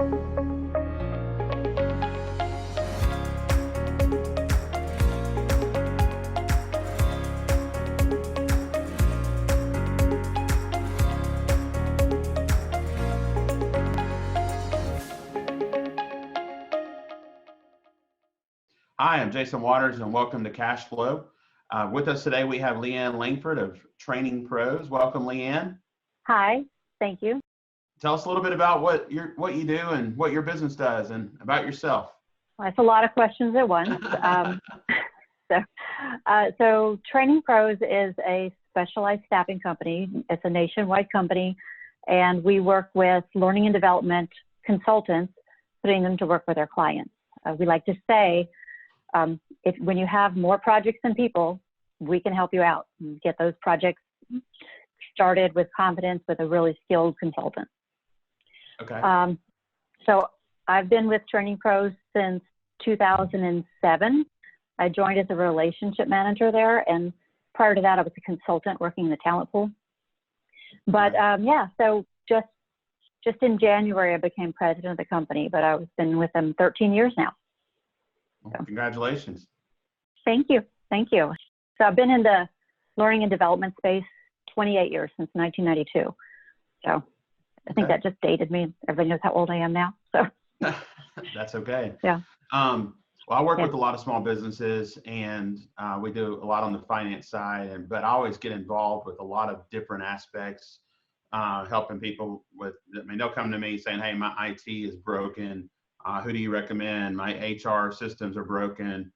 Hi, I'm Jason Waters, and welcome to Cash Flow. With us today, we have Leigh Anne Lankford of TrainingPros. Welcome, Leigh Anne. Hi, thank you. Tell us a little bit about what you do and what your business does, and about yourself. Well, that's a lot of questions at once. So TrainingPros is a specialized staffing company. It's a nationwide company, and we work with learning and development consultants, putting them to work with our clients. We like to say, when you have more projects than people, we can help you out and get those projects started with confidence with a really skilled consultant. Okay. So I've been with TrainingPros since 2007. I joined as a relationship manager there, and prior to that, I was a consultant working in the talent pool. But yeah, so just in January, I became president of the company, but I've been with them 13 years now. Well, congratulations. Thank you. Thank you. So I've been in the learning and development space 28 years, since 1992. So I think that just dated me. Everybody knows how old I am now. So That's okay. Yeah. Well, I work with a lot of small businesses, and we do a lot on the finance side, but I always get involved with a lot of different aspects, helping people with, I mean, they'll come to me saying, hey, my IT is broken. Who do you recommend? My HR systems are broken.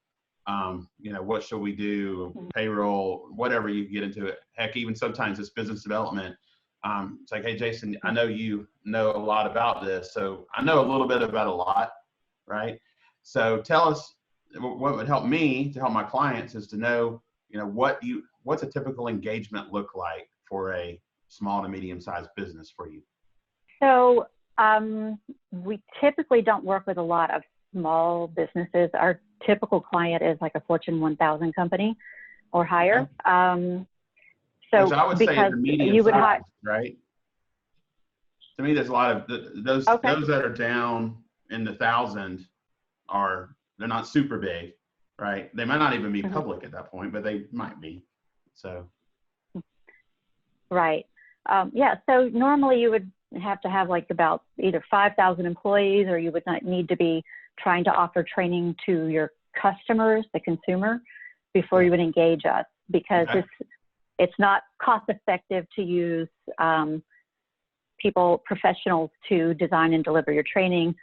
What should we do? Payroll, whatever you get into it. Heck, even sometimes it's business development. It's like, hey, Jason, I know you know a lot about this. So I know a little bit about a lot, right? So tell us what would help me to help my clients is to know, what's a typical engagement look like for a small to medium-sized business for you? So we typically don't work with a lot of small businesses. Our typical client is like a Fortune 1000 company or higher. So which I would say is the medium size, right? To me, there's a lot of those that are down in the 1,000 they're not super big, right? They might not even be public at that point, but they might be. So. Right. Yeah. So normally you would have to have like about either 5,000 employees, or you would not need to be trying to offer training to your customers, the consumer, before you would engage us, because it's not cost effective to use professionals to design and deliver your training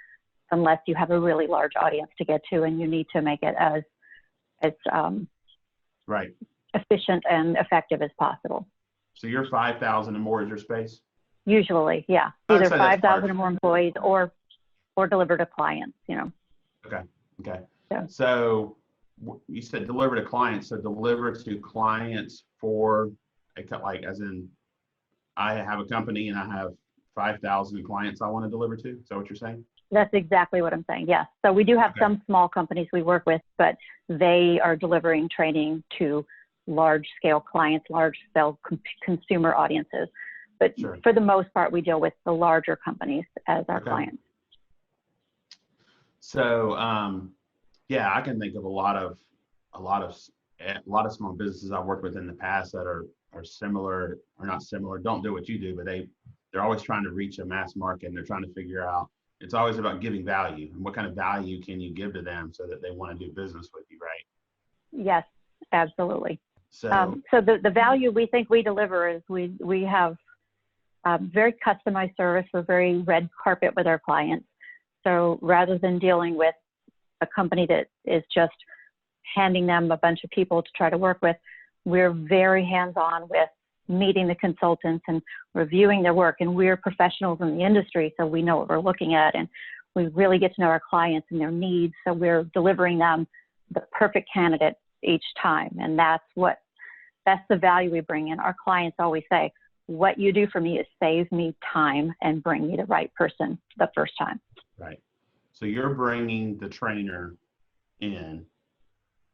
unless you have a really large audience to get to, and you need to make it as efficient and effective as possible. So you're 5,000 and more is your space? Usually, yeah. Either 5,000 or more employees, or deliver to clients, Okay. Yeah. So you said deliver to clients. So deliver to clients for, like, as in, I have a company and I have 5,000 clients I want to deliver to. Is that what you're saying? That's exactly what I'm saying. Yes. So we do have some small companies we work with, but they are delivering training to large scale clients, large scale consumer audiences. But for the most part, we deal with the larger companies as our clients. So, yeah, I can think of a lot of small businesses I've worked with in the past that are similar, or not similar, don't do what you do, but they're always trying to reach a mass market, and they're trying to figure out, it's always about giving value, and what kind of value can you give to them so that they want to do business with you, right? Yes, absolutely. So, the value we think we deliver is we have very customized service. We're very red carpet with our clients. So rather than dealing with a company that is just handing them a bunch of people to try to work with, we're very hands-on with meeting the consultants and reviewing their work. And we're professionals in the industry, so we know what we're looking at, and we really get to know our clients and their needs. So we're delivering them the perfect candidate each time. And that's the value we bring in. Our clients always say, what you do for me is save me time and bring me the right person the first time. Right. So you're bringing the trainer in.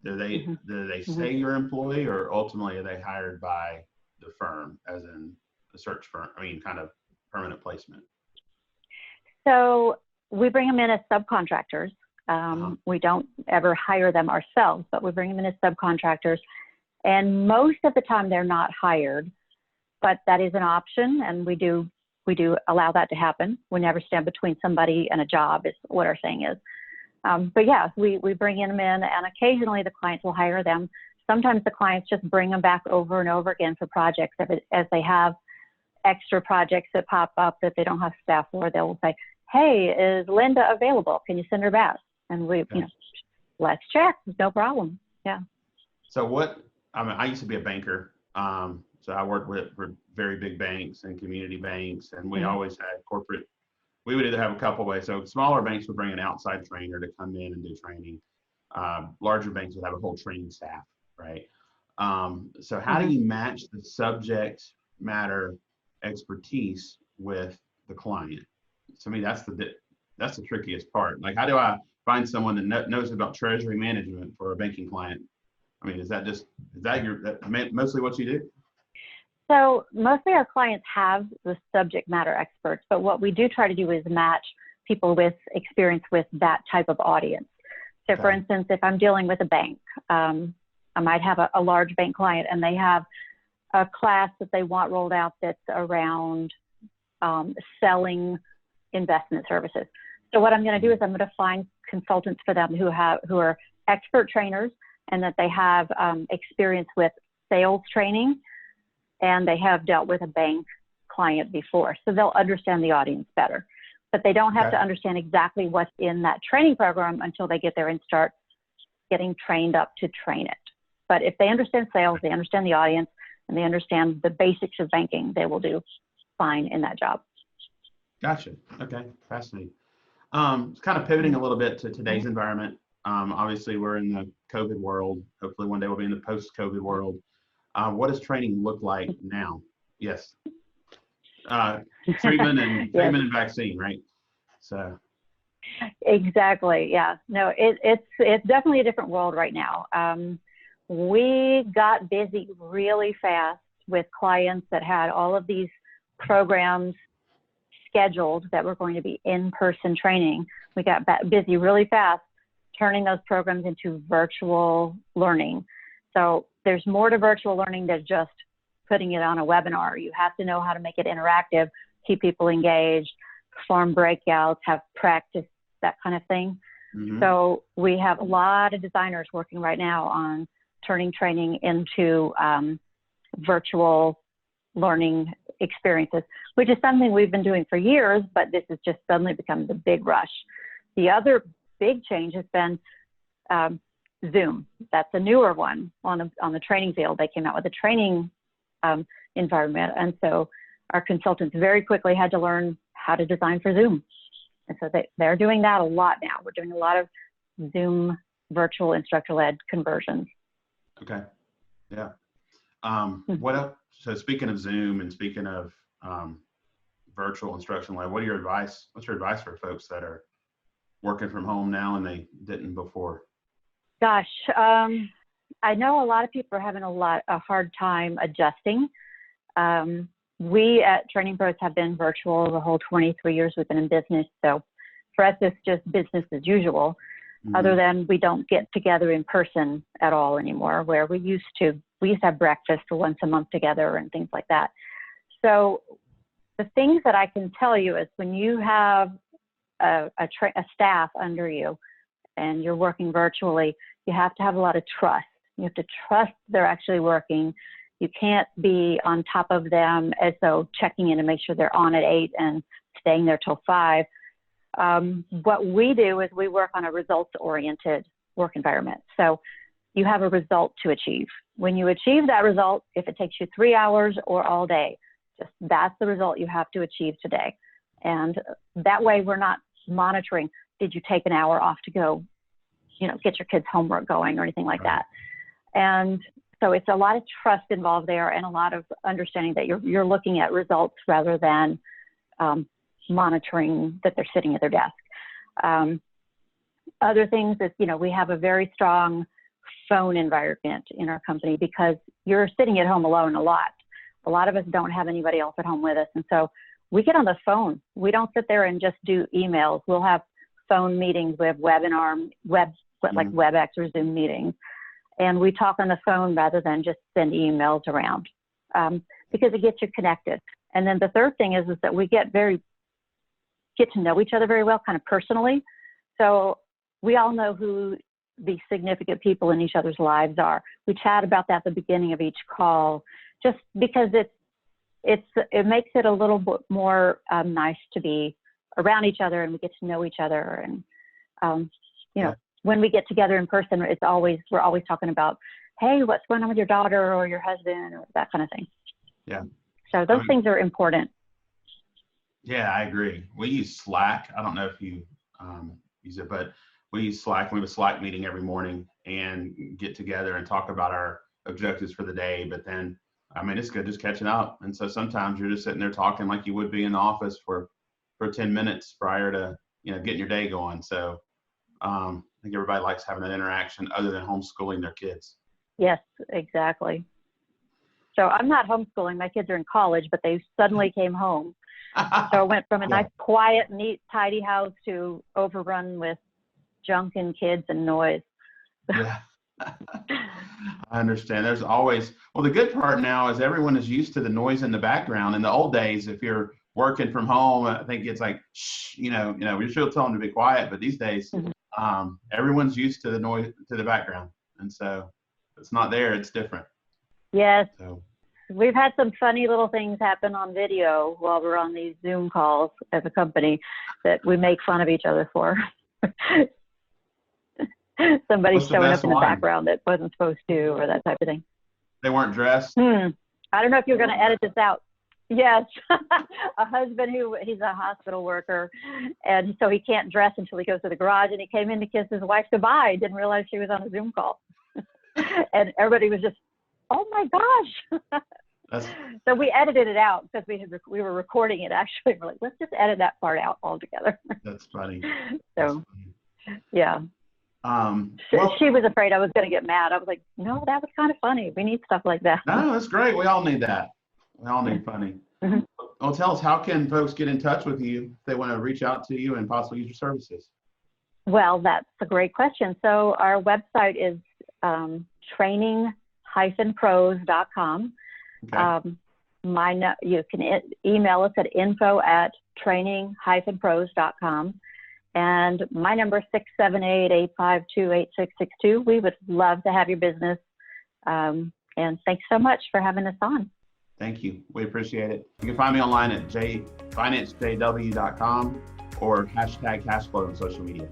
Do they say your employee, or ultimately are they hired by the firm, as in the search firm? I mean, kind of permanent placement. So we bring them in as subcontractors. We don't ever hire them ourselves, but we bring them in as subcontractors. And most of the time they're not hired, but that is an option, and we do allow that to happen. We never stand between somebody and a job, is what our saying is. But yeah, we bring them in, and occasionally the clients will hire them. Sometimes the clients just bring them back over and over again for projects. As they have extra projects that pop up that they don't have staff for, they'll say, hey, is Linda available? Can you send her back? And we, let's check, no problem. Yeah. So I used to be a banker. So I worked with very big banks and community banks, and we always had corporate. We would either have a couple ways. So smaller banks would bring an outside trainer to come in and do training. Larger banks would have a whole training staff, right? So how do you match the subject matter expertise with the client? To me, that's the trickiest part. Like, how do I find someone that knows about treasury management for a banking client? I mean, is that mostly what you do? So mostly our clients have the subject matter experts, but what we do try to do is match people with experience with that type of audience. So for instance, if I'm dealing with a bank, I might have a large bank client, and they have a class that they want rolled out that's around selling investment services. So what I'm going to do is I'm going to find consultants for them who are expert trainers, and that they have experience with sales training, and they have dealt with a bank client before. So they'll understand the audience better. But they don't have to understand exactly what's in that training program until they get there and start getting trained up to train it. But if they understand sales, they understand the audience, and they understand the basics of banking, they will do fine in that job. Gotcha. Okay. Fascinating. It's kind of pivoting a little bit to today's environment. Obviously, we're in the COVID world. Hopefully, one day we'll be in the post-COVID world. What does training look like now? Yes. Treatment and vaccine, right? So. Exactly. Yeah. No, it's definitely a different world right now. We got busy really fast with clients that had all of these programs scheduled that were going to be in-person training. We got busy really fast turning those programs into virtual learning. So there's more to virtual learning than just putting it on a webinar. You have to know how to make it interactive, keep people engaged, form breakouts, have practice, that kind of thing. So we have a lot of designers working right now on turning training into virtual learning experiences, which is something we've been doing for years, but this has just suddenly become the big rush. The other big change has been Zoom. That's a newer one on the training field. They came out with a training environment, and so our consultants very quickly had to learn how to design for Zoom. And so they're doing that a lot now. We're doing a lot of Zoom virtual instructor-led conversions. Okay. Yeah. What else? So speaking of Zoom and speaking of virtual instruction-led, what's your advice for folks that are working from home now and they didn't before? Gosh, I know a lot of people are having a hard time adjusting. We at TrainingPros have been virtual the whole 23 years we've been in business. So for us, it's just business as usual, other than we don't get together in person at all anymore, where we used to have breakfast once a month together and things like that. So the things that I can tell you is when you have a staff under you and you're working virtually, you have to have a lot of trust. You have to trust they're actually working. You can't be on top of them as though checking in to make sure they're on at 8 and staying there till 5. What we do is we work on a results-oriented work environment. So you have a result to achieve. When you achieve that result, if it takes you 3 hours or all day, that's the result you have to achieve today. And that way we're not monitoring, did you take an hour off to go, get your kids' homework going or anything like that. And so it's a lot of trust involved there and a lot of understanding that you're looking at results rather than monitoring that they're sitting at their desk. Other things is, we have a very strong phone environment in our company because you're sitting at home alone a lot. A lot of us don't have anybody else at home with us. And so we get on the phone. We don't sit there and just do emails. We'll have phone meetings. We have like WebEx or Zoom meetings. And we talk on the phone rather than just send emails around, because it gets you connected. And then the third thing is that we get to know each other very well, kind of personally. So we all know who the significant people in each other's lives are. We chat about that at the beginning of each call, just because it makes it a little bit more nice to be around each other, and we get to know each other. And when we get together in person, we're always talking about, hey, what's going on with your daughter or your husband or that kind of thing. Yeah. So those things are important. Yeah, I agree. We use Slack. I don't know if you use it, but we use Slack. We have a Slack meeting every morning and get together and talk about our objectives for the day. But then, it's good just catching up. And so sometimes you're just sitting there talking like you would be in the office for 10 minutes prior to, getting your day going. So I think everybody likes having that interaction other than homeschooling their kids. Yes, exactly. So I'm not homeschooling. My kids are in college, but they suddenly came home. So I went from a nice, quiet, neat, tidy house to overrun with junk and kids and noise. Yeah. I understand. There's always, the good part now is everyone is used to the noise in the background. In the old days, if you're working from home, I think it's like, shh, we should tell them to be quiet. But these days, everyone's used to the noise, to the background. And so if it's not there, it's different. Yes. So we've had some funny little things happen on video while we're on these Zoom calls as a company that we make fun of each other for. Somebody showing up in the background that wasn't supposed to, or that type of thing. They weren't dressed? I don't know if you're going to edit this out. Yes. A husband he's a hospital worker, and so he can't dress until he goes to the garage, and he came in to kiss his wife goodbye. Didn't realize she was on a Zoom call. And everybody was just, oh my gosh. So we edited it out because we were recording it actually. We're like, let's just edit that part out altogether. That's funny. So, yeah. She was afraid I was going to get mad. I was like, no, that was kind of funny. We need stuff like that. No, that's great. We all need that. We all need funny. Mm-hmm. Well, tell us, how can folks get in touch with you if they want to reach out to you and possibly use your services? Well, that's a great question. So our website is training-pros.com. Okay. You can email us at info@training-pros.com. And my number is 678-852-8662. We would love to have your business. And thanks so much for having us on. Thank you. We appreciate it. You can find me online at financejw.com or #cashflow on social media.